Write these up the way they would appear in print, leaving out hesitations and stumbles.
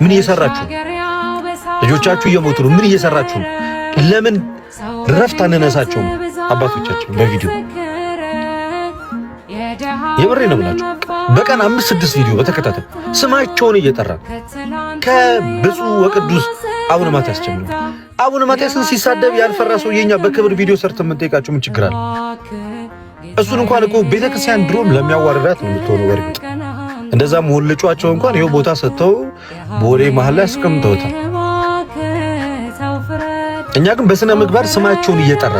ምን እየሰራችሁ ልጆቻችሁ እየሞቱ ነው ምን እየሰራችሁ ለምን ረፍት አንነሳቸውም አባቶቻችን በቪዲዮ የምሬ ነው ብላችሁ በቀን 5-6 ቪዲዮ በተከታታይ ስማቸውን እየጠራ ከብፁዕ ወቅዱስ አቡነ ማትያስ ጀምሮ አቡነ ማትያስን ሲሳደብ ያልፈራ ሰው የኛ በክብር ቪዲዮ ሰርተን የምንጠይቃቸው ምን ችግር አለ? እሱን እንኳን እኮ ቤተክርስቲያን ድሮም ለሚያዋርዳት ነው የምትሆነው። ወርግጥ እንደዛም ወልጯቸው እንኳን ይሄው ቦታ ሰጥተው ቦሌ መሀል ላይ አስቀምጠውታል። እኛ ግን በስነ ምግባር ስማቸውን እየጠራ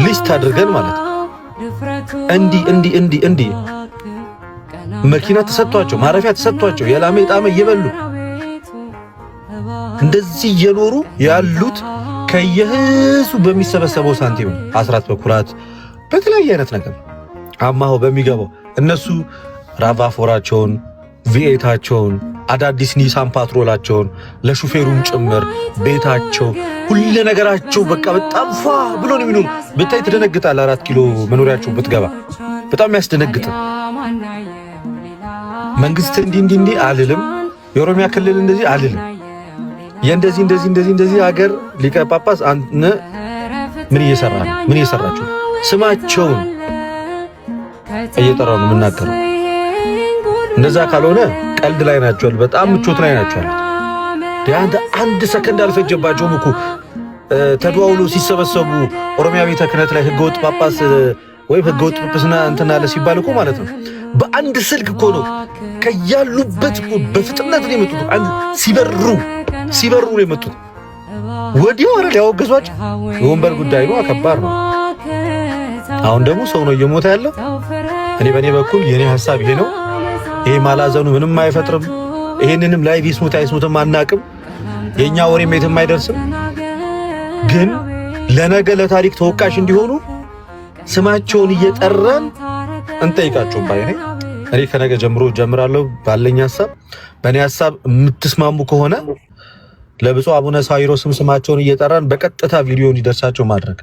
ሊስት አድርገን ማለት ነው እንዲ መኪና ተሰጥቷቸው ማረፊያ ተሰጥቷቸው የላመ ጣመ እየበሉ እንደዚህ እየኖሩ ያሉት ከየህዝቡ በሚሰበሰበው ሳንቲም አስራት በኩራት በተለያየ አይነት ነገር አማው በሚገባው እነሱ ራቫፎራቸውን ቪኤታቸውን አዳዲስ ኒሳን ፓትሮላቸውን ለሹፌሩም ጭምር ቤታቸው ሁሉ ነገራቸው በቃ በጣም ፏ ብሎ ነው የሚኖሩ። ብታይ ትደነግጣለህ። 4 ኪሎ መኖሪያቸው ብትገባ በጣም ያስደነግጣል። መንግስት እንዲ አልልም፣ የኦሮሚያ ክልል እንደዚህ አልልም። እንደዚህ ሀገር ሊቀ ጳጳስ ምን እየሰራችሁ ስማቸውን እየጠራው ነው የምናገረው። እንደዛ ካልሆነ ቀልድ ላይ ናቸው፣ በጣም ምቾት ላይ ናቸው። አንድ ሰከንድ አልፈጀባቸውም እኮ ተደዋውሎ ሲሰበሰቡ ኦሮሚያ ቤተ ክህነት ላይ ህገወጥ ጳጳስ ወይም ህገወጥ ጵጵስና እንትን አለ ሲባል እኮ ማለት ነው በአንድ ስልክ እኮ ነው ከያሉበት እኮ በፍጥነት ነው የመጡት። አንድ ሲበሩ ነው የመጡት። ወዲያው አይደል ያወገዟቸው። የወንበር ጉዳይ ነው፣ ከባድ ነው። አሁን ደግሞ ሰው ነው እየሞተ ያለው። እኔ በእኔ በኩል የኔ ሐሳብ ይሄ ነው። ይሄ ማላዘኑ ምንም አይፈጥርም። ይሄንንም ላይ ቢስሙት አይስሙትም አናቅም። የኛ ወሬም የትም አይደርስም። ግን ለነገ ለታሪክ ተወቃሽ እንዲሆኑ ስማቸውን እየጠራን እንጠይቃቸው ባይ ነኝ። እኔ ከነገ ጀምሮ ጀምራለሁ ባለኝ ሐሳብ። በእኔ ሐሳብ የምትስማሙ ከሆነ ለብፁዕ አቡነ ሳዊሮስም ስማቸውን እየጠራን በቀጥታ ቪዲዮ እንዲደርሳቸው ማድረግ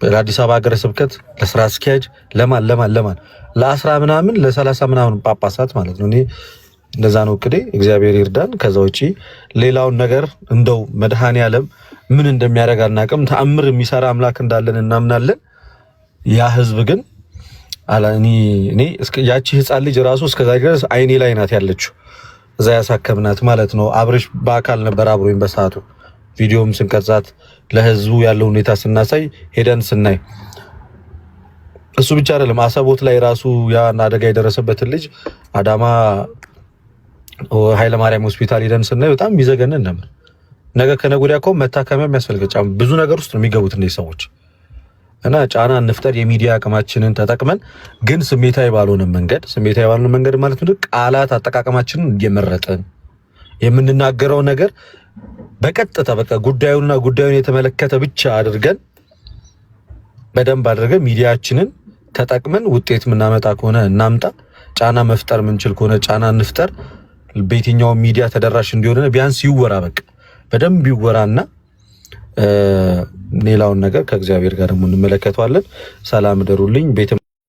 ለአዲስ አበባ ሀገረ ስብከት ለስራ አስኪያጅ ለማን ለ10 ምናምን ለ30 ምናምን ጳጳሳት ማለት ነው። እኔ እንደዛ ነው እቅዴ። እግዚአብሔር ይርዳን። ከዛ ውጪ ሌላውን ነገር እንደው መድኃኔዓለም ምን እንደሚያደርግ አናውቅም። ተአምር የሚሰራ አምላክ እንዳለን እናምናለን። ያ ህዝብ ግን እኔ ያቺ ህፃን ልጅ ራሱ እስከዛ ድረስ አይኔ ላይ ናት ያለችው፣ እዛ ያሳከምናት ማለት ነው። አብርሽ በአካል ነበር አብሮኝ በሰዓቱ ቪዲዮም ስንቀርጻት ለህዝቡ ያለው ሁኔታ ስናሳይ ሄደን ስናይ እሱ ብቻ አይደለም አሰቦት ላይ ራሱ ያን አደጋ የደረሰበትን ልጅ አዳማ ኃይለ ማርያም ሆስፒታል ሄደን ስናይ በጣም የሚዘገነን ነበር። ነገ ከነገ ወዲያ እኮ መታከሚያ የሚያስፈልጋቸው ብዙ ነገር ውስጥ ነው የሚገቡት እነዚህ ሰዎች እና ጫና እንፍጠር የሚዲያ አቅማችንን ተጠቅመን ግን ስሜታዊ ባልሆነ መንገድ ማለት ነው ቃላት አጠቃቀማችንን እየመረጠን የምንናገረው ነገር በቀጥታ በቃ ጉዳዩን የተመለከተ ብቻ አድርገን በደንብ አድርገን ሚዲያችንን ተጠቅመን ውጤት ምናመጣ ከሆነ እናምጣ። ጫና መፍጠር ምንችል ከሆነ ጫና እንፍጠር። በየትኛው ሚዲያ ተደራሽ እንዲሆን ቢያንስ ይወራ፣ በቃ በደንብ ይወራና ሌላውን ነገር ከእግዚአብሔር ጋር ደግሞ እንመለከተዋለን። ሰላም ደሩልኝ ቤት